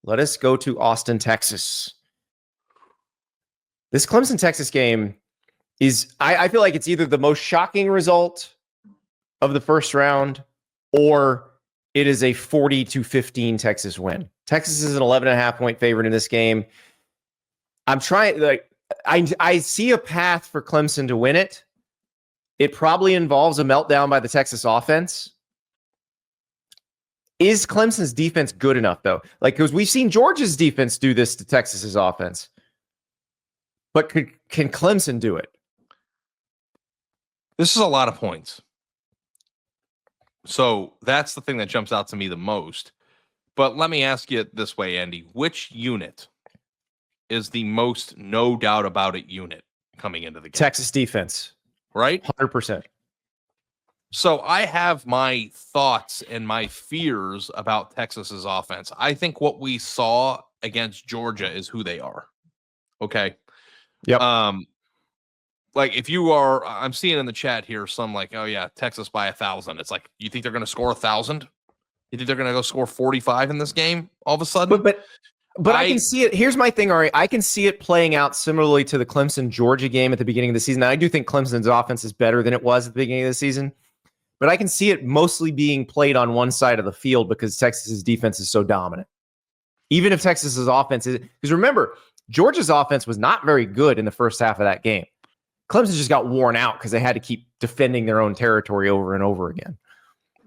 Let us go to Austin, Texas. This Clemson, Texas game is, I feel like it's either the most shocking result of the first round or it is a 40-15 Texas win. Texas is an 11.5 point favorite in this game. I'm trying, like, I see a path for Clemson to win it. It probably involves a meltdown by the Texas offense. Is Clemson's defense good enough, though? Like, because we've seen Georgia's defense do this to Texas's offense. But can Clemson do it? This is a lot of points. So that's the thing that jumps out to me the most. But let me ask you it this way, Andy. Which unit is the most no doubt about it unit coming into the game? Texas defense. Right? 100%. So I have my thoughts and my fears about Texas's offense. I think what we saw against Georgia is who they are. Okay. Yep. Like if you are, I'm seeing in the chat here some like, oh yeah, Texas by 1,000. It's like, you think they're going to score 1,000? You think they're going to go score 45 in this game all of a sudden? But I can see it. Here's my thing, Ari. I can see it playing out similarly to the Clemson-Georgia game at the beginning of the season. I do think Clemson's offense is better than it was at the beginning of the season. But I can see it mostly being played on one side of the field because Texas's defense is so dominant. Even if Texas's offense is... Because remember, Georgia's offense was not very good in the first half of that game. Clemson just got worn out because they had to keep defending their own territory over and over again.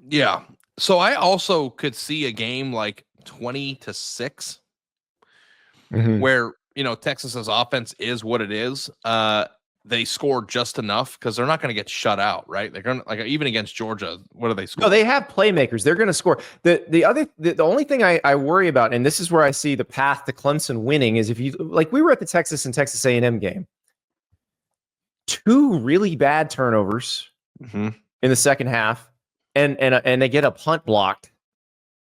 Yeah. So I also could see a game like 20-6 where, you know, Texas's offense is what it is. They score just enough because they're not going to get shut out, right? They're going to, like, even against Georgia, what do they score? No, they have playmakers. They're going to score. The only thing I worry about, and this is where I see the path to Clemson winning, is if you, like, we were at the Texas and Texas A&M game. 2 really bad turnovers in the second half, and they get a punt blocked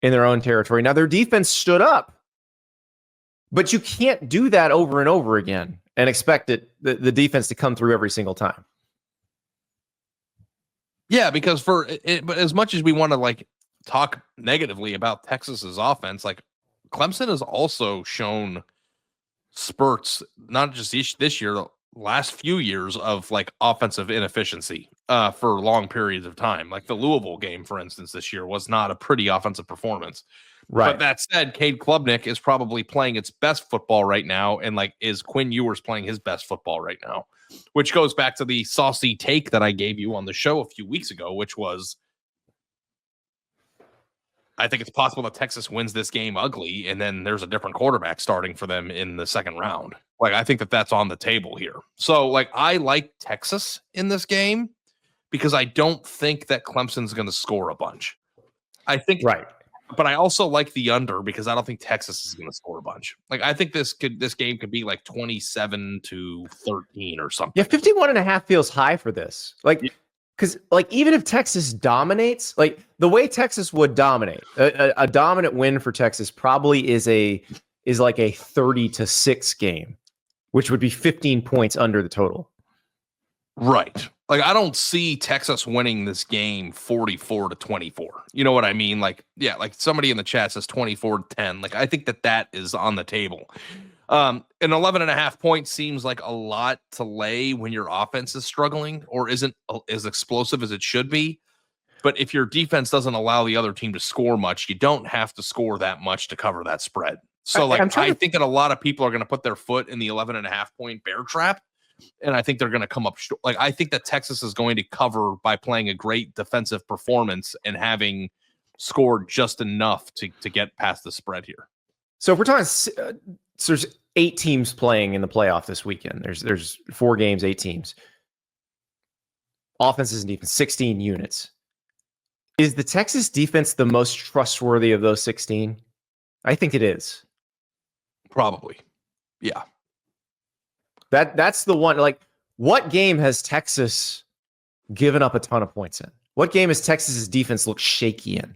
in their own territory. Now, their defense stood up, but you can't do that over and over again and expect the defense to come through every single time. Yeah, because but as much as we want to like talk negatively about Texas's offense, like Clemson has also shown spurts, not just this year, last few years of like offensive inefficiency for long periods of time. Like the Louisville game, for instance, this year was not a pretty offensive performance. Right. But that said, Cade Klubnik is probably playing its best football right now. And like, is Quinn Ewers playing his best football right now? Which goes back to the saucy take that I gave you on the show a few weeks ago, which was, I think it's possible that Texas wins this game ugly, and then there's a different quarterback starting for them in the second round. Like, I think that that's on the table here. So, like, I like Texas in this game because I don't think that Clemson's going to score a bunch. I think, right. But I also like the under because I don't think Texas is going to score a bunch. Like, I think this game could be like 27-13 or something. Yeah, 51.5 feels high for this. Like, because like even if Texas dominates, like the way Texas would dominate, a dominant win for Texas probably is like a 30-6 game, which would be 15 points under the total. Right. Like, I don't see Texas winning this game 44-24. You know what I mean? Like, yeah, like somebody in the chat says 24-10. Like, I think that is on the table. An 11.5 points seems like a lot to lay when your offense is struggling or isn't as explosive as it should be. But if your defense doesn't allow the other team to score much, you don't have to score that much to cover that spread. So, I think that a lot of people are going to put their foot in the 11.5 point bear trap. And I think they're going to come up short. Like, I think that Texas is going to cover by playing a great defensive performance and having scored just enough to get past the spread here. So if we're talking, so there's 8 teams playing in the playoff this weekend. There's 4 games, 8 teams. Offenses and defense, 16 units. Is the Texas defense the most trustworthy of those 16? I think it is. Probably. Yeah. That's the one. Like, what game has Texas given up a ton of points in? What game has Texas's defense looked shaky in?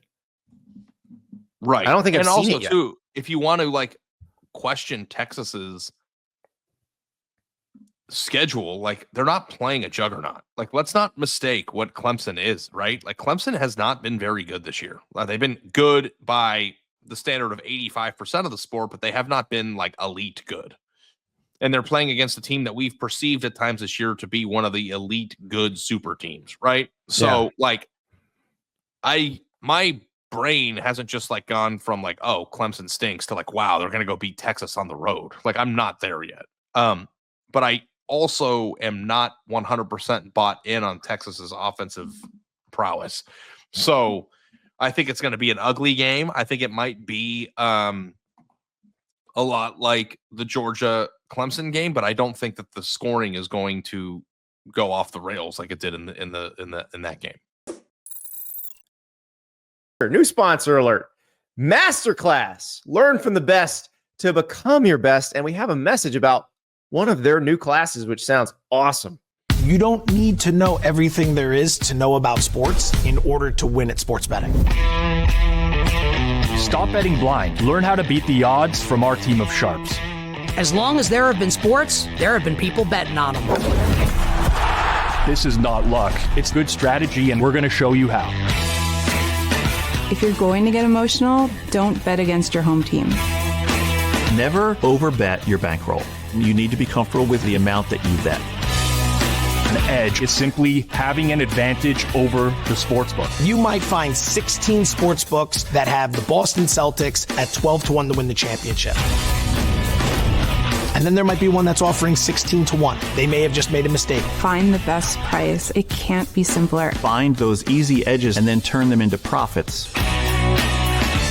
Right. I don't think I've seen it yet. And also, too, if you want to like question Texas's schedule, like they're not playing a juggernaut. Like, let's not mistake what Clemson is, right? Like, Clemson has not been very good this year. They've been good by the standard of 85% of the sport, but they have not been like elite good. And they're playing against a team that we've perceived at times this year to be one of the elite good super teams, right? So like my brain hasn't just like gone from like, oh, Clemson stinks to like, wow, they're gonna go beat Texas on the road. Like I'm not there yet. But I also am not 100% bought in on Texas's offensive prowess. So I think it's going to be an ugly game. I think it might be a lot like the Georgia Clemson game, but I don't think that the scoring is going to go off the rails like it did in that game. New sponsor alert. MasterClass. Learn from the best to become your best. And we have a message about one of their new classes, which sounds awesome. You don't need to know everything there is to know about sports in order to win at sports betting. Stop betting blind. Learn how to beat the odds from our team of sharps. As long as there have been sports, there have been people betting on them. This is not luck. It's good strategy, and we're going to show you how. If you're going to get emotional, don't bet against your home team. Never overbet your bankroll. You need to be comfortable with the amount that you bet. An edge is simply having an advantage over the sportsbook. You might find 16 sports books that have the Boston Celtics at 12-1 to win the championship. And then there might be one that's offering 16-1. They may have just made a mistake. Find the best price. It can't be simpler. Find those easy edges and then turn them into profits.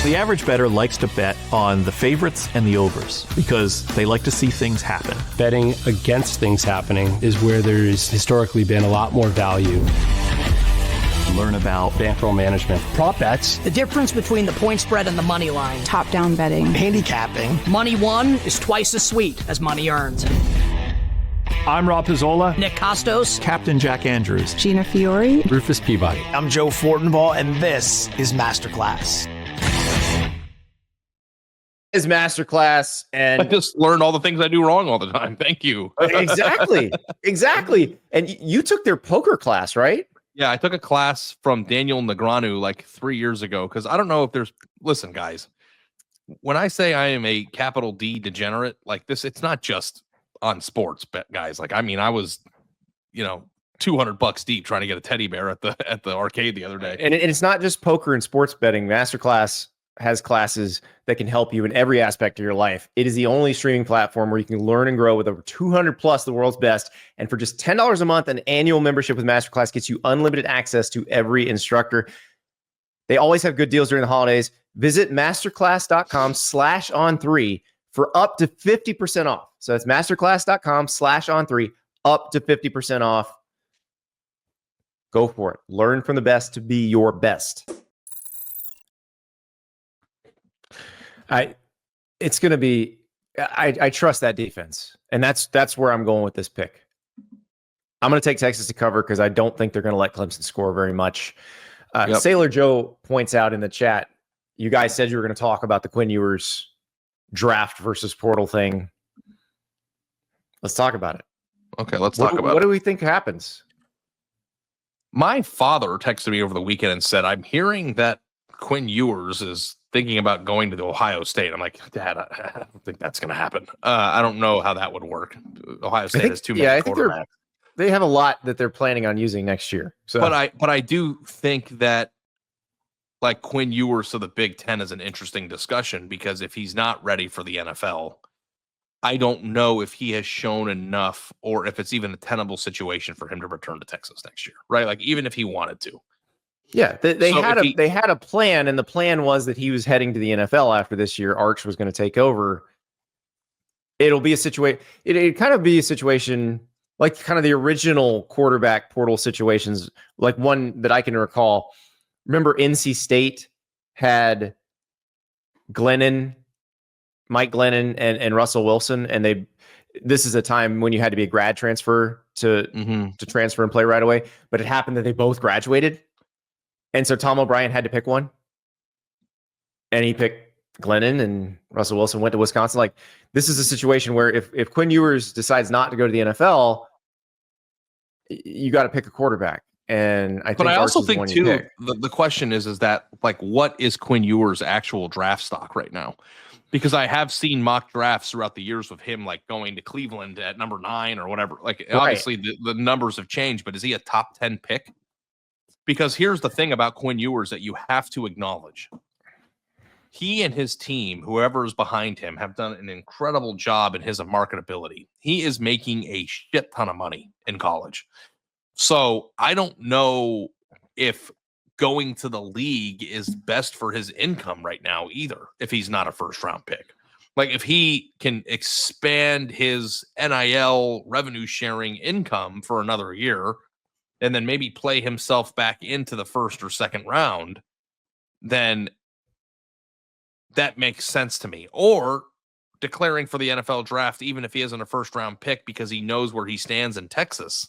The average bettor likes to bet on the favorites and the overs because they like to see things happen. Betting against things happening is where there's historically been a lot more value. Learn about bankroll management, prop bets, The difference between the point spread and the money line. Top-down betting. Handicapping. Money won is twice as sweet as money earned. I'm Rob Pizzola. Nick Kostos. Captain Jack Andrews. Gina Fiore. Rufus Peabody. I'm Joe Fortenbaugh, and this is MasterClass. Is MasterClass, and I just learned all the things I do wrong all the time. Thank you. exactly. And you took their poker class, right? Yeah, I took a class from Daniel Negreanu like 3 years ago because I don't know if there's. Listen, guys, when I say I am a capital D degenerate like this, it's not just on sports, guys. Like, I mean, I was, $200 deep trying to get a teddy bear at the arcade the other day. And it's not just poker and sports betting. MasterClass has classes that can help you in every aspect of your life. It is the only streaming platform where you can learn and grow with over 200 plus the world's best. And for just $10 a month, an annual membership with MasterClass gets you unlimited access to every instructor. They always have good deals during the holidays. Visit masterclass.com/on3 for up to 50% off. So that's masterclass.com/on3, up to 50% off. Go for it. Learn from the best to be your best. It's going to be. I trust that defense, and that's where I'm going with this pick. I'm going to take Texas to cover because I don't think they're going to let Clemson score very much. Sailor Joe points out in the chat, you guys said you were going to talk about the Quinn Ewers draft versus portal thing. Let's talk about it. Okay, let's talk about it. What do we think happens? My father texted me over the weekend and said, I'm hearing that Quinn Ewers is thinking about going to the Ohio State. I'm like, Dad, I don't think that's going to happen. I don't know how that would work. Ohio State has too many quarterbacks. They have a lot that they're planning on using next year. So, but I do think that like Quinn Ewers to the Big Ten is an interesting discussion because if he's not ready for the NFL, I don't know if he has shown enough or if it's even a tenable situation for him to return to Texas next year, right? Like even if he wanted to. Yeah, they had a plan, and the plan was that he was heading to the NFL after this year. Arch was going to take over. It'll be a situation. It'd kind of be a situation like kind of the original quarterback portal situations, like one that I can recall. Remember, NC State had Mike Glennon, and Russell Wilson, and this is a time when you had to be a grad transfer to transfer and play right away. But it happened that they both graduated. And so Tom O'Brien had to pick one, and he picked Glennon, and Russell Wilson went to Wisconsin. Like, this is a situation where if Quinn Ewers decides not to go to the NFL, you got to pick a quarterback. And I think, but I also Archie's the think one you too, pick. the question is that like, what is Quinn Ewers' actual draft stock right now? Because I have seen mock drafts throughout the years of him like going to Cleveland at number 9 or whatever. Like obviously the numbers have changed, but is he a top 10 pick? Because here's the thing about Quinn Ewers that you have to acknowledge. He and his team, whoever is behind him, have done an incredible job in his marketability. He is making a shit ton of money in college. So I don't know if going to the league is best for his income right now either, if he's not a first round pick. Like if he can expand his NIL revenue sharing income for another year and then maybe play himself back into the first or second round, then that makes sense to me. Or declaring for the NFL draft, even if he isn't a first round pick because he knows where he stands in Texas.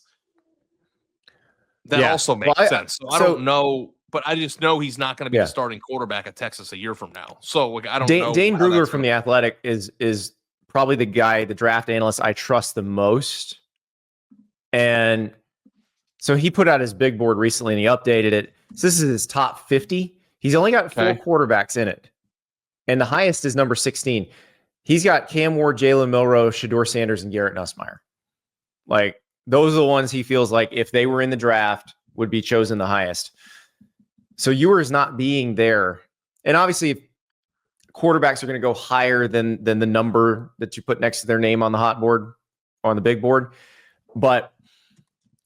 That also makes sense. So I don't know, but I just know he's not going to be the starting quarterback at Texas a year from now. So like, I don't know. Dane Brugler from The Athletic is probably the guy, the draft analyst I trust the most. And so he put out his big board recently and he updated it. So this is his top 50. He's only got 4 quarterbacks in it. And the highest is number 16. He's got Cam Ward, Jalen Milroe, Shador Sanders, and Garrett Nussmeier. Like, those are the ones he feels like if they were in the draft would be chosen the highest. So Ewers not being there. And obviously if quarterbacks are going to go higher than the number that you put next to their name on the hot board, on the big board. But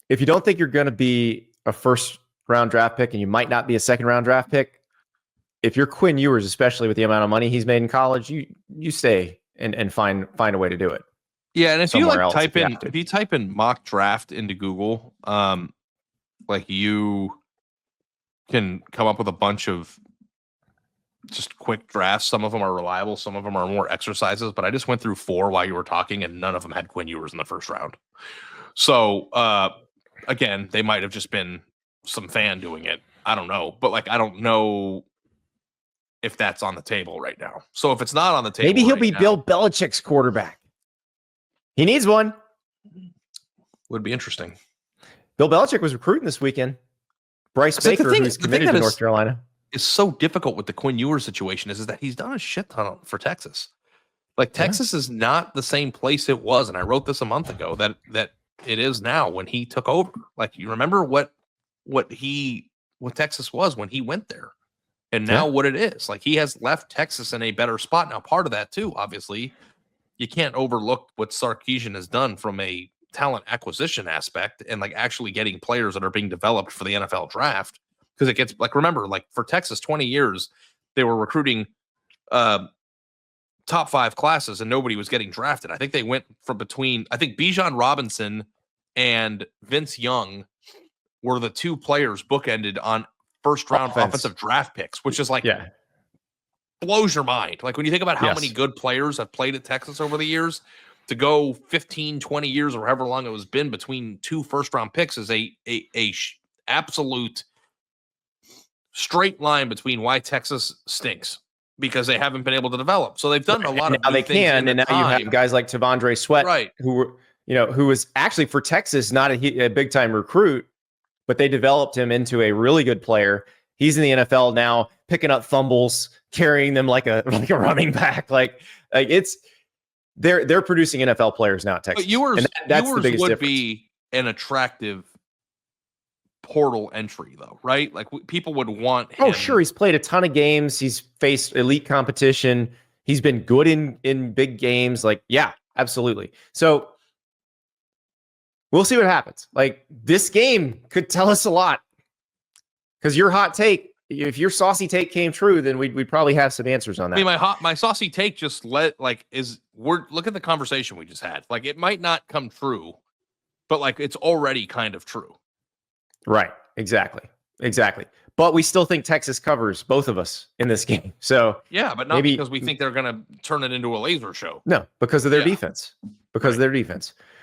if you don't think you're going to be a first round draft pick and you might not be a second round draft pick, if you're Quinn Ewers, especially with the amount of money he's made in college, you stay and find a way to do it. Yeah, and if you like if you type in mock draft into Google, like you can come up with a bunch of just quick drafts. Some of them are reliable, some of them are more exercises, but I just went through 4 while you were talking and none of them had Quinn Ewers in the first round. So again, they might have just been some fan doing it. I don't know, but like, I don't know if that's on the table right now. So if it's not on the table, maybe he'll be Bill Belichick's quarterback. He needs one. Would be interesting. Bill Belichick was recruiting this weekend. Bryce Baker, who's committed to North Carolina. Is so difficult with the Quinn Ewers situation is that he's done a shit ton for Texas. Like Texas is not the same place it was. And I wrote this a month ago that it is now when he took over. Like you remember what Texas was when he went there. And now what it is. Like he has left Texas in a better spot. Now, part of that too, obviously, you can't overlook what Sarkisian has done from a talent acquisition aspect and like actually getting players that are being developed for the NFL draft. Because it gets like, remember, like for Texas, 20 years, they were recruiting top 5 classes and nobody was getting drafted. I think they went from between, I think Bijan Robinson and Vince Young were the 2 players bookended on first round offensive draft picks, which is like, blows your mind. Like when you think about how many good players have played at Texas over the years, to go 15, 20 years or however long it was been between 2 first round picks is a absolute straight line between why Texas stinks because they haven't been able to develop. So they've done a lot of now they can, and now you have guys like Tavondre Sweat, who were, who was actually for Texas not a big time recruit, but they developed him into a really good player. He's in the NFL now, picking up fumbles, carrying them like a running back. Like it's they're producing NFL players now at Texas. But Ewers, that's the biggest difference. Be an attractive portal entry, though, right? Like people would want him. Oh, sure. He's played a ton of games. He's faced elite competition. He's been good in big games. Like, yeah, absolutely. So we'll see what happens. Like this game could tell us a lot because your hot take, if your saucy take came true, then we'd probably have some answers on that. I mean, my saucy take just look at the conversation we just had. Like it might not come true, but like it's already kind of true. Right. Exactly. But we still think Texas covers, both of us, in this game. So yeah, but not because we think they're going to turn it into a laser show. No, because of their defense. Because of their defense.